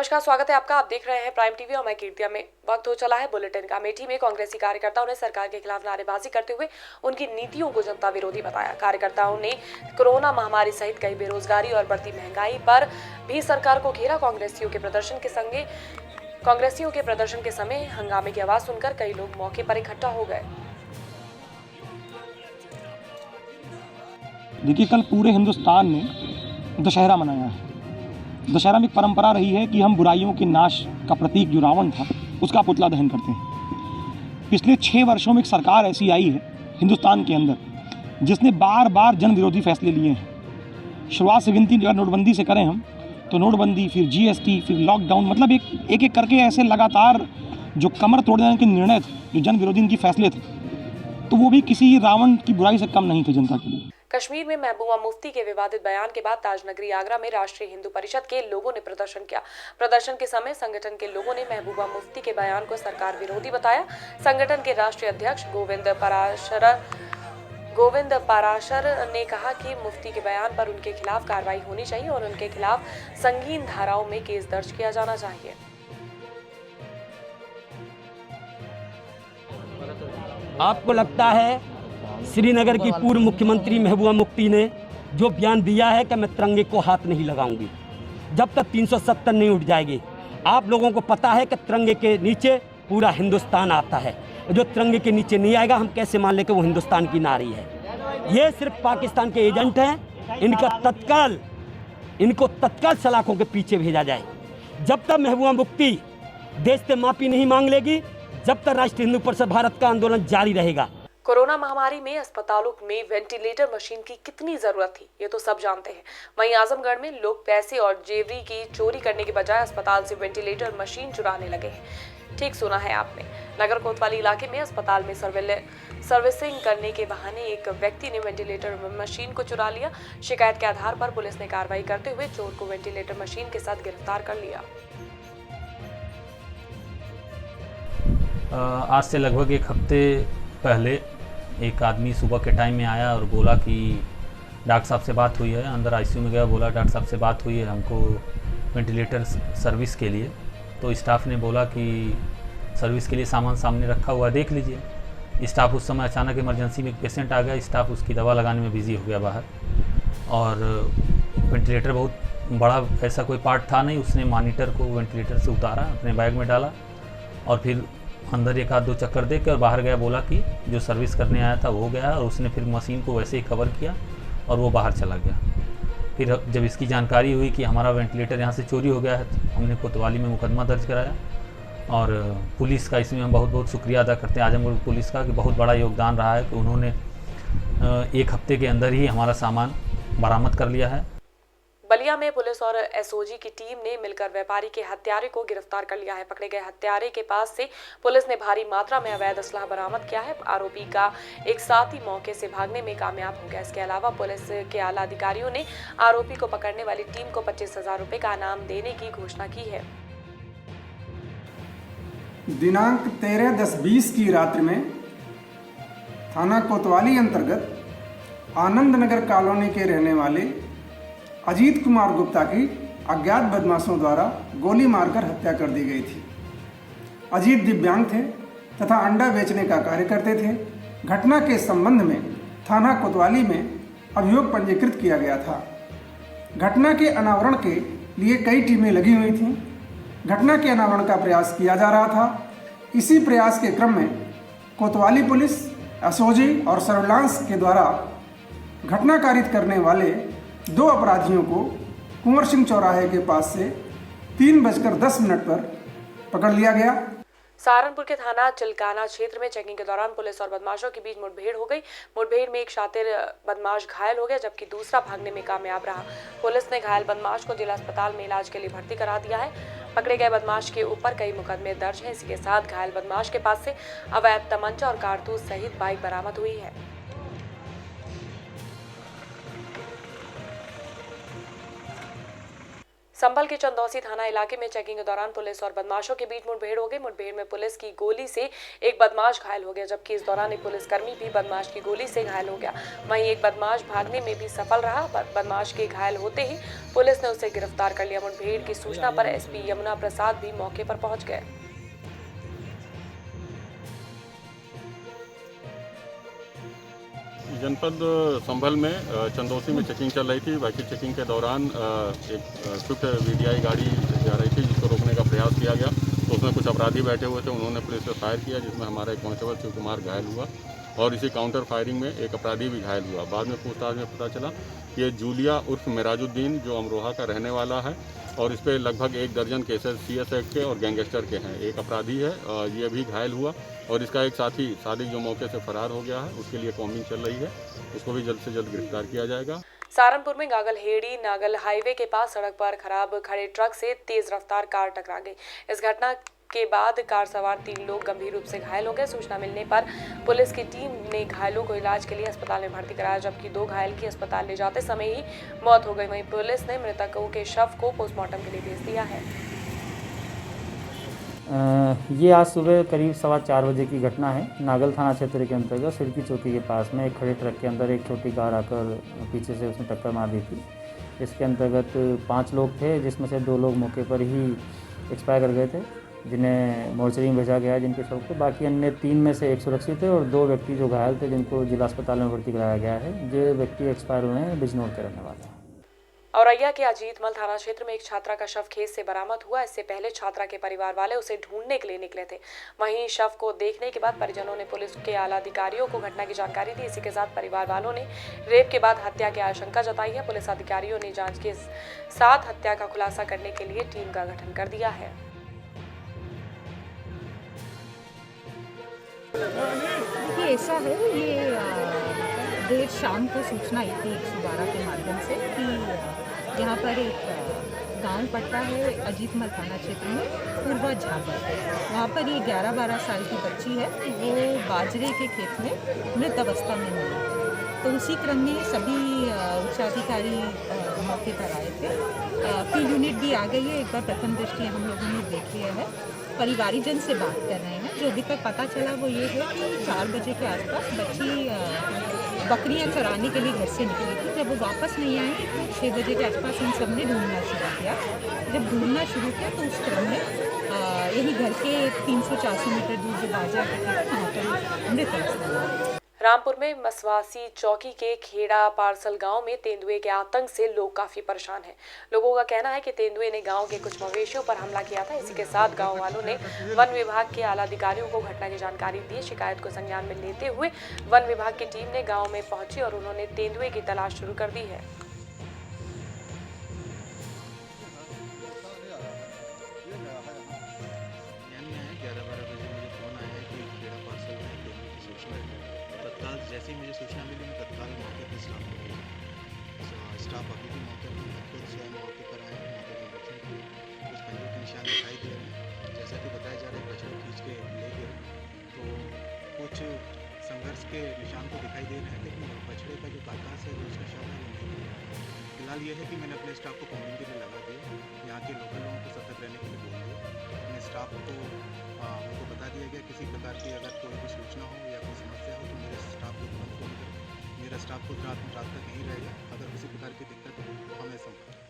नमस्कार, स्वागत है आपका। आप देख रहे हैं प्राइम टीवी और मैं कीर्तिया। में वक्त हो चला है बुलेटिन का। अमेठी में कांग्रेसी कार्यकर्ताओं ने सरकार के खिलाफ नारेबाजी करते हुए उनकी नीतियों को जनता विरोधी बताया। कार्यकर्ताओं ने कोरोना महामारी सहित कई बेरोजगारी और बढ़ती महंगाई पर भी सरकार को घेरा। कांग्रेसियों के प्रदर्शन के समय हंगामे की आवाज सुनकर कई लोग मौके पर इकट्ठा हो गए। देखिए, कल पूरे हिंदुस्तान ने दशहरा मनाया है। दशहरा में एक परंपरा रही है कि हम बुराइयों के नाश का प्रतीक जो रावण था उसका पुतला दहन करते हैं। पिछले 6 वर्षों में एक सरकार ऐसी आई है हिंदुस्तान के अंदर जिसने बार बार जन विरोधी फैसले लिए हैं। शुरुआत से गिनती अगर नोटबंदी से करें हम तो नोटबंदी, फिर जीएसटी, फिर लॉकडाउन, मतलब एक करके ऐसे लगातार जो कमर तोड़ देने के निर्णय थे, जो जन विरोधी इनकी फैसले थे, तो वो भी किसी रावण की बुराई से कम नहीं थे जनता के लिए। कश्मीर में महबूबा मुफ्ती के विवादित बयान के बाद ताजनगरी आगरा में राष्ट्रीय हिंदू परिषद के लोगों ने प्रदर्शन किया। प्रदर्शन के समय संगठन के लोगों ने महबूबा मुफ्ती के बयान को सरकार विरोधी बताया। संगठन के राष्ट्रीय अध्यक्ष गोविंद पाराशर ने कहा कि मुफ्ती के बयान पर उनके खिलाफ कार्रवाई होनी चाहिए और उनके खिलाफ संगीन धाराओं में केस दर्ज किया जाना चाहिए। आपको लगता है श्रीनगर की पूर्व मुख्यमंत्री महबूबा मुफ्ती ने जो बयान दिया है कि मैं तिरंगे को हाथ नहीं लगाऊंगी जब तक 370 नहीं उठ जाएगी। आप लोगों को पता है कि तिरंगे के नीचे पूरा हिंदुस्तान आता है। जो तिरंगे के नीचे नहीं आएगा हम कैसे मान लें कि वो हिंदुस्तान की नारी है। ये सिर्फ पाकिस्तान के एजेंट हैं। इनको तत्काल सलाखों के पीछे भेजा जाए। जब तक महबूबा मुफ्ती देश से माफी नहीं मांग लेगी, जब तक राष्ट्रीय हिंदू परिषद भारत का आंदोलन जारी रहेगा। कोरोना महामारी में अस्पतालों में वेंटिलेटर मशीन की कितनी जरूरत थी ये तो सब जानते हैं। वहीं आजमगढ़ में लोग पैसे और जेवरी की चोरी करने के बजाय अस्पताल से वेंटिलेटर मशीन चुराने लगे हैं। ठीक सुना है आपने। नगर कोतवाली इलाके में अस्पताल में सर्विसिंग करने के बहाने एक व्यक्ति ने वेंटिलेटर मशीन को चुरा लिया। शिकायत के आधार पर पुलिस ने कार्रवाई करते हुए चोर को वेंटिलेटर मशीन के साथ गिरफ्तार कर लिया। आज से लगभग एक हफ्ते पहले एक आदमी सुबह के टाइम में आया और बोला कि डॉक्टर साहब से बात हुई है। अंदर आईसीयू में गया, बोला डॉक्टर साहब से बात हुई है हमको वेंटिलेटर सर्विस के लिए। तो स्टाफ ने बोला कि सर्विस के लिए सामान सामने रखा हुआ है, देख लीजिए। स्टाफ उस समय अचानक इमरजेंसी में एक पेशेंट आ गया। स्टाफ उसकी दवा लगाने में बिजी हो गया बाहर, और वेंटिलेटर बहुत बड़ा ऐसा कोई पार्ट था नहीं। उसने मॉनिटर को वेंटिलेटर से उतारा, अपने बैग में डाला और फिर अंदर एक आध दो चक्कर दे के और बाहर गया। बोला कि जो सर्विस करने आया था वो गया, और उसने फिर मशीन को वैसे ही कवर किया और वो बाहर चला गया। फिर जब इसकी जानकारी हुई कि हमारा वेंटिलेटर यहाँ से चोरी हो गया है, तो हमने कोतवाली में मुकदमा दर्ज कराया। और पुलिस का इसमें हम बहुत बहुत शुक्रिया अदा करते हैं, आजमगढ़ पुलिस का, कि बहुत बड़ा योगदान रहा है कि उन्होंने एक हफ्ते के अंदर ही हमारा सामान बरामद कर लिया है। बलिया में पुलिस और एसओजी की टीम ने मिलकर व्यापारी के हत्यारे को गिरफ्तार कर लिया है। पकड़े गए हत्यारे के पास से पुलिस ने भारी मात्रा में अवैध असलाह बरामद किया है। आरोपी का एक साथी मौके से भागने में कामयाब हो गया। इसके अलावा पुलिस के आला अधिकारियों ने आरोपी को पकड़ने वाली टीम को 25,000 रुपए का इनाम देने की घोषणा की है। दिनांक 13/10/20 की रात्रि में थाना कोतवाली अंतर्गत आनंद नगर कॉलोनी के रहने वाले अजीत कुमार गुप्ता की अज्ञात बदमाशों द्वारा गोली मारकर हत्या कर दी गई थी। अजीत दिव्यांग थे तथा अंडा बेचने का कार्य करते थे। घटना के संबंध में थाना कोतवाली में अभियोग पंजीकृत किया गया था। घटना के अनावरण के लिए कई टीमें लगी हुई थीं। घटना के अनावरण का प्रयास किया जा रहा था। इसी प्रयास के क्रम में कोतवाली पुलिस, एसओजी और सर्विलांस के द्वारा घटना कारित करने वाले 2 अपराधियों को कुंवर सिंह चौराहे के पास से 3:10 पर पकड़ लिया गया। सहारनपुर के थाना चिलकाना क्षेत्र में चेकिंग के दौरान पुलिस और बदमाशों के बीच मुठभेड़ हो गई। मुठभेड़ में एक शातिर बदमाश घायल हो गया, जबकि दूसरा भागने में कामयाब रहा। पुलिस ने घायल बदमाश को जिला अस्पताल में इलाज के लिए भर्ती करा दिया है। पकड़े गए बदमाश के ऊपर कई मुकदमे दर्ज हैं। इसी के साथ घायल बदमाश के पास से अवैध तमंचा और कारतूस सहित बाइक बरामद हुई है। संभल के चंदौसी थाना इलाके में चेकिंग के दौरान पुलिस और बदमाशों के बीच मुठभेड़ हो गई। मुठभेड़ में पुलिस की गोली से एक बदमाश घायल हो गया, जबकि इस दौरान एक पुलिसकर्मी भी बदमाश की गोली से घायल हो गया। वहीं एक बदमाश भागने में भी सफल रहा। बदमाश के घायल होते ही पुलिस ने उसे गिरफ्तार कर लिया। मुठभेड़ की सूचना पर एसपी यमुना प्रसाद भी मौके पर पहुंच गए। जनपद संभल में चंदौसी में चेकिंग चल रही थी। बाकी चेकिंग के दौरान एक स्विफ्ट वीडीआई गाड़ी जा रही थी, जिसको रोकने का प्रयास किया गया, तो उसमें कुछ अपराधी बैठे हुए थे। उन्होंने पुलिस पर फायर किया, जिसमें हमारा एक कांस्टेबल शिव कुमार घायल हुआ और इसी काउंटर फायरिंग में एक अपराधी भी घायल हुआ। बाद में पूछताछ में पता चला कि ये जूलिया उर्फ मिराजुद्दीन जो अमरोहा का रहने वाला है और इस पर लगभग 1 दर्जन केसेस CS एक्ट के और गैंगस्टर के हैं। एक अपराधी है, ये भी घायल हुआ और इसका एक साथी सादिक जो मौके से फरार हो गया है, उसके लिए कॉम्बिंग चल रही है। उसको भी जल्द से जल्द गिरफ्तार किया जाएगा। सहारनपुर में गागलहेड़ी नागल हाईवे के पास सड़क पर खराब खड़े ट्रक से तेज रफ्तार कार टकरा गई। इस घटना के बाद कार सवार 3 लोग गंभीर रूप से घायल हो गए। सूचना मिलने पर पुलिस की टीम ने घायलों को इलाज के लिए अस्पताल में भर्ती कराया, जबकि 2 घायल की अस्पताल ले जाते समय ही मौत हो गई। वहीं पुलिस ने मृतकों के शव को पोस्टमार्टम के लिए भेज दिया है। ये आज सुबह करीब 4:15 बजे की घटना है। नागल थाना क्षेत्र के अंतर्गत सिरकी चौकी के पास में एक खड़े ट्रक के अंदर एक छोटी कार आकर पीछे से उसने टक्कर मार दी थी। इसके अंतर्गत 5 लोग थे, जिसमें से 2 लोग मौके पर ही एक्सपायर कर गए थे, जिन्हें मोर्चरी में भेजा गया है जिनके शव को। बाकी अन्य 3 में से 1 सुरक्षित है और 2 व्यक्ति जो घायल थे जिनको जिला अस्पताल में भर्ती कराया गया है। जो व्यक्ति एक्सपायर हुए हैं बिजनौर के रहने वाले हैं। औरैया के अजीतमल थाना क्षेत्र में एक छात्रा का शव खेत से बरामद हुआ। इससे पहले छात्रा के परिवार वाले उसे ढूंढने के लिए निकले थे। वहीं शव को देखने के बाद परिजनों ने पुलिस के आला अधिकारियों को घटना की जानकारी दी। इसी के साथ परिवार वालों ने रेप के बाद हत्या की आशंका जताई है। पुलिस अधिकारियों ने जांच के साथ हत्या का खुलासा करने के लिए टीम का गठन कर दिया है। देखिए, ऐसा है, ये देर शाम को सूचना आई थी 112 के माध्यम से कि यहाँ पर एक गांव पड़ता है अजीतमल थाना क्षेत्र में पूर्वा झाबर। वहाँ पर ये 11-12 साल की बच्ची है, वो बाजरे के खेत में मृत अवस्था में मिली। तो उसी क्रम में सभी उच्चाधिकारी मौके पर आए थे। P यूनिट भी आ गई है। एक बार प्रथम दृष्टि हम लोगों ने देख लिया है। परिवारीजन से बात कर रहे हैं। जो अभी तक पता चला वो ये है कि 4 बजे के आसपास बच्ची बकरियां चराने के लिए घर से निकली थी। जब वो वापस नहीं आई तो 6 बजे के आसपास इन सब ने ढूंढना शुरू किया। जब ढूंढना शुरू किया तो उस क्रम में यही घर के 300-400 मीटर दूर जो बाजार है वहाँ पर मृत अवस्था में। रामपुर में मसवासी चौकी के खेड़ा पार्सल गांव में तेंदुए के आतंक से लोग काफी परेशान हैं। लोगों का कहना है कि तेंदुए ने गांव के कुछ मवेशियों पर हमला किया था। इसी के साथ गांव वालों ने वन विभाग के आला अधिकारियों को घटना की जानकारी दी। शिकायत को संज्ञान में लेते हुए वन विभाग की टीम ने गांव में पहुंची और उन्होंने तेंदुए की तलाश शुरू कर दी है। जैसे ही मुझे सूचना मिली मैं तत्काल मौके पर स्टाफ को भेजा। स्टाफ अभी भी मौके पर खुद स्वयं मौके पर आए, मौके पर निरीक्षण किए। कुछ पंजों के निशान दिखाई दे रहे हैं। जैसा कि बताया जा रहा है बछड़े खींच के ले गए, तो कुछ संघर्ष के निशान तो दिखाई दे रहे हैं, लेकिन बछड़े का जो कार्कास है, जो उसका शव है, वो नहीं है। फिलहाल ये है कि मैंने अपने स्टाफ को कॉम्बिंग के लिए लगा दिया। यहाँ के लोकल लोगों को सतर्क रहने के लिए बोल दिया। अपने स्टाफ को उनको बता दिया गया किसी प्रकार की अगर कोई भी सूचना हो या कोई समस्या हो तो मेरे स्टाफ को तुरंत फोन करें। मेरा स्टाफ खुद रात तक यहीं रहेगा। अगर किसी प्रकार की दिक्कत हो तो हमें संपर्क